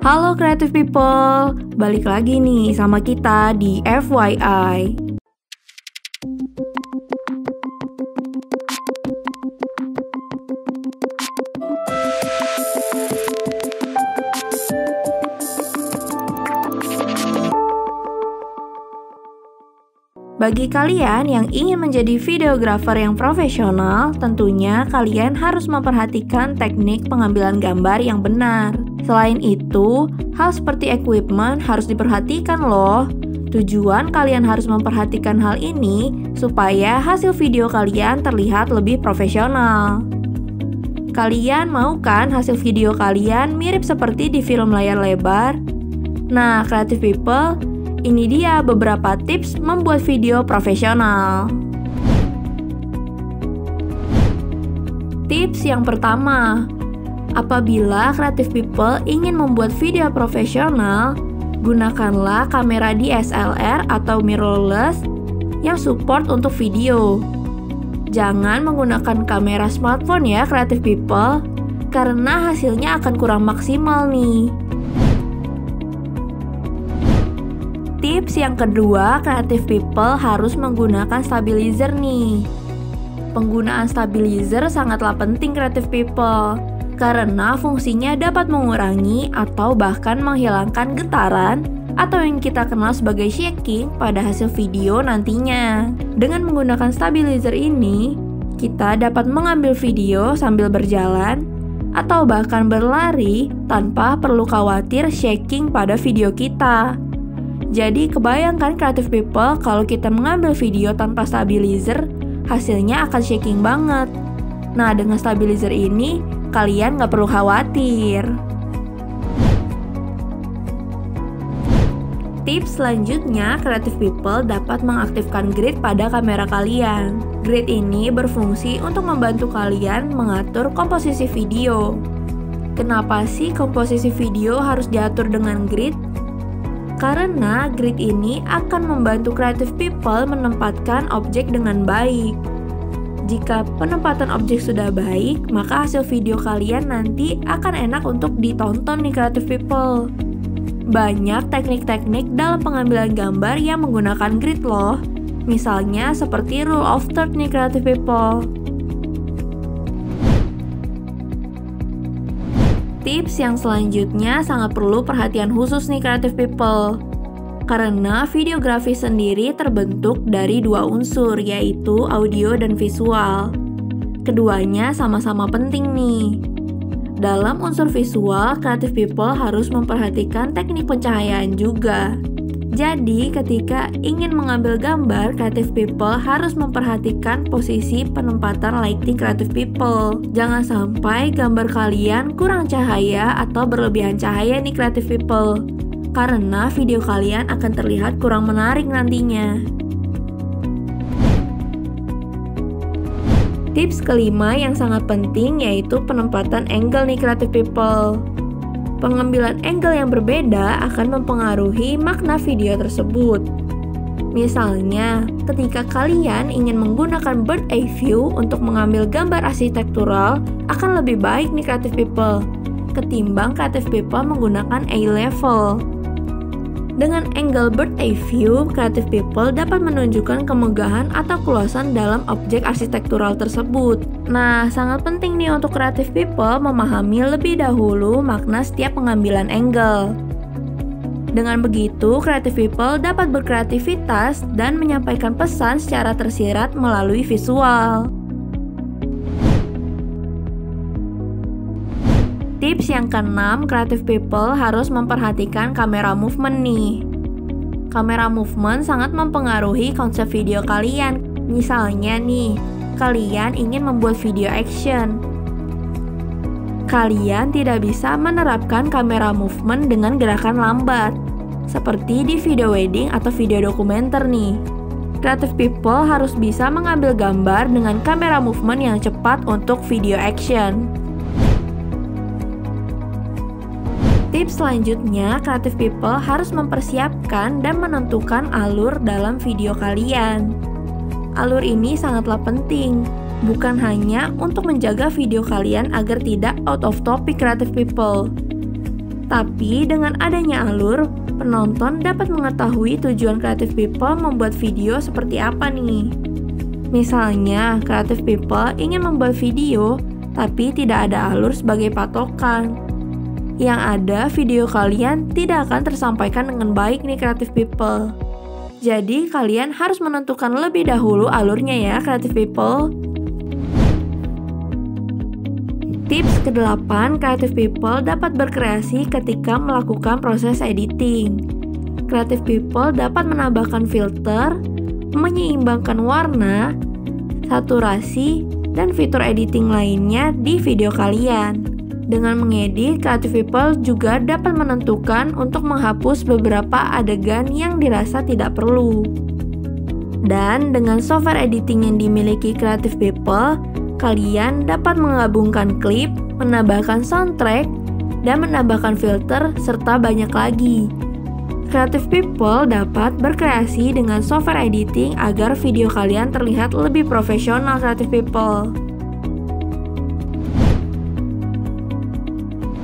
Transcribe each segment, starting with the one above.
Halo Creative People, balik lagi nih sama kita di FYI. Bagi kalian yang ingin menjadi videografer yang profesional, tentunya kalian harus memperhatikan teknik pengambilan gambar yang benar. Selain itu, hal seperti equipment harus diperhatikan loh. Tujuan kalian harus memperhatikan hal ini supaya hasil video kalian terlihat lebih profesional. Kalian mau kan hasil video kalian mirip seperti di film layar lebar? Nah, Creative People, ini dia beberapa tips membuat video profesional. Tips yang pertama, apabila Creative People ingin membuat video profesional, gunakanlah kamera DSLR atau mirrorless yang support untuk video. Jangan menggunakan kamera smartphone ya Creative People, karena hasilnya akan kurang maksimal nih. Tips yang kedua, Creative People harus menggunakan stabilizer nih. Penggunaan stabilizer sangatlah penting Creative People, karena fungsinya dapat mengurangi atau bahkan menghilangkan getaran atau yang kita kenal sebagai shaking pada hasil video nantinya. Dengan menggunakan stabilizer ini, kita dapat mengambil video sambil berjalan atau bahkan berlari tanpa perlu khawatir shaking pada video kita. Jadi kebayangkan Creative People kalau kita mengambil video tanpa stabilizer, hasilnya akan shaking banget. Nah, dengan stabilizer ini, kalian nggak perlu khawatir. Tips selanjutnya, Creative People dapat mengaktifkan grid pada kamera kalian. Grid ini berfungsi untuk membantu kalian mengatur komposisi video. Kenapa sih komposisi video harus diatur dengan grid? Karena grid ini akan membantu Creative People menempatkan objek dengan baik. Jika penempatan objek sudah baik, maka hasil video kalian nanti akan enak untuk ditonton nih Creative People. Banyak teknik-teknik dalam pengambilan gambar yang menggunakan grid loh. Misalnya seperti rule of third nih Creative People. Tips yang selanjutnya sangat perlu perhatian khusus nih Creative People. Karena videografi sendiri terbentuk dari dua unsur, yaitu audio dan visual. Keduanya sama-sama penting nih. Dalam unsur visual, Creative People harus memperhatikan teknik pencahayaan juga. Jadi, ketika ingin mengambil gambar, Creative People harus memperhatikan posisi penempatan lighting Creative People. Jangan sampai gambar kalian kurang cahaya atau berlebihan cahaya nih Creative People, karena video kalian akan terlihat kurang menarik nantinya. Tips kelima yang sangat penting yaitu penempatan angle nih Creative People. Pengambilan angle yang berbeda akan mempengaruhi makna video tersebut. Misalnya, ketika kalian ingin menggunakan bird eye view untuk mengambil gambar arsitektural, akan lebih baik nih Creative People, ketimbang Creative People menggunakan eye level. Dengan angle bird eye view, Creative People dapat menunjukkan kemegahan atau keluasan dalam objek arsitektural tersebut. Nah, sangat penting nih untuk Creative People memahami lebih dahulu makna setiap pengambilan angle. Dengan begitu, Creative People dapat berkreativitas dan menyampaikan pesan secara tersirat melalui visual. Tips yang keenam, Creative People harus memperhatikan kamera movement nih. Kamera movement sangat mempengaruhi konsep video kalian. Misalnya nih, kalian ingin membuat video action. Kalian tidak bisa menerapkan kamera movement dengan gerakan lambat, seperti di video wedding atau video dokumenter nih. Creative People harus bisa mengambil gambar dengan kamera movement yang cepat untuk video action. Tips selanjutnya, Creative People harus mempersiapkan dan menentukan alur dalam video kalian. Alur ini sangatlah penting, bukan hanya untuk menjaga video kalian agar tidak out of topic Creative People, Tapi dengan adanya alur, penonton dapat mengetahui tujuan creative people membuat video seperti apa nih. Misalnya, creative people ingin membuat video, tapi tidak ada alur sebagai patokan. Yang ada, video kalian tidak akan tersampaikan dengan baik nih creative people. Jadi, kalian harus menentukan lebih dahulu alurnya ya creative people. Tips ke-8, creative people dapat berkreasi ketika melakukan proses editing. Creative people dapat menambahkan filter, menyeimbangkan warna, saturasi, dan fitur editing lainnya di video kalian. Dengan mengedit, creative people juga dapat menentukan untuk menghapus beberapa adegan yang dirasa tidak perlu. Dan dengan software editing yang dimiliki creative people, kalian dapat menggabungkan klip, menambahkan soundtrack, dan menambahkan filter, serta banyak lagi. Creative people dapat berkreasi dengan software editing agar video kalian terlihat lebih profesional creative people.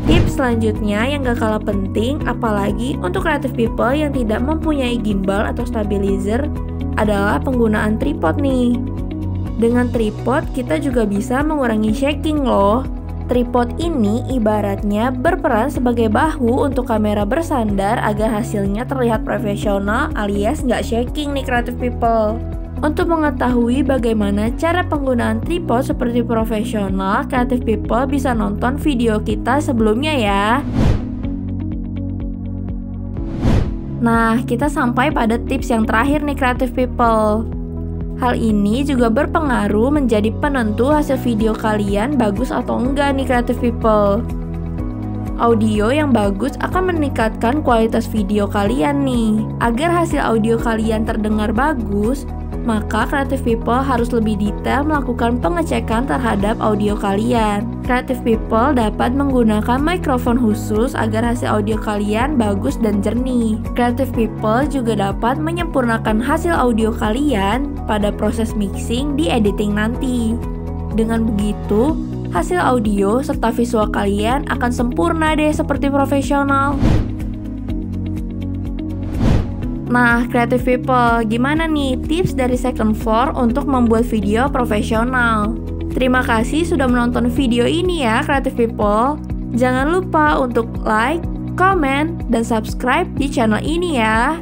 Tips selanjutnya yang gak kalah penting, apalagi untuk creative people yang tidak mempunyai gimbal atau stabilizer, adalah penggunaan tripod nih. Dengan tripod, kita juga bisa mengurangi shaking loh. Tripod ini ibaratnya berperan sebagai bahu untuk kamera bersandar agar hasilnya terlihat profesional alias nggak shaking nih creative people. Untuk mengetahui bagaimana cara penggunaan tripod seperti profesional, creative people bisa nonton video kita sebelumnya ya. Nah, kita sampai pada tips yang terakhir nih creative people. Hal ini juga berpengaruh menjadi penentu hasil video kalian bagus atau enggak nih creative people. Audio yang bagus akan meningkatkan kualitas video kalian nih. Agar hasil audio kalian terdengar bagus, maka creative people harus lebih detail melakukan pengecekan terhadap audio kalian. Creative people dapat menggunakan mikrofon khusus agar hasil audio kalian bagus dan jernih. Creative people juga dapat menyempurnakan hasil audio kalian pada proses mixing di editing nanti. Dengan begitu, hasil audio serta visual kalian akan sempurna deh seperti profesional. Nah, creative people, gimana nih tips dari Second Floor untuk membuat video profesional? Terima kasih sudah menonton video ini ya, creative people. Jangan lupa untuk like, comment, dan subscribe di channel ini ya.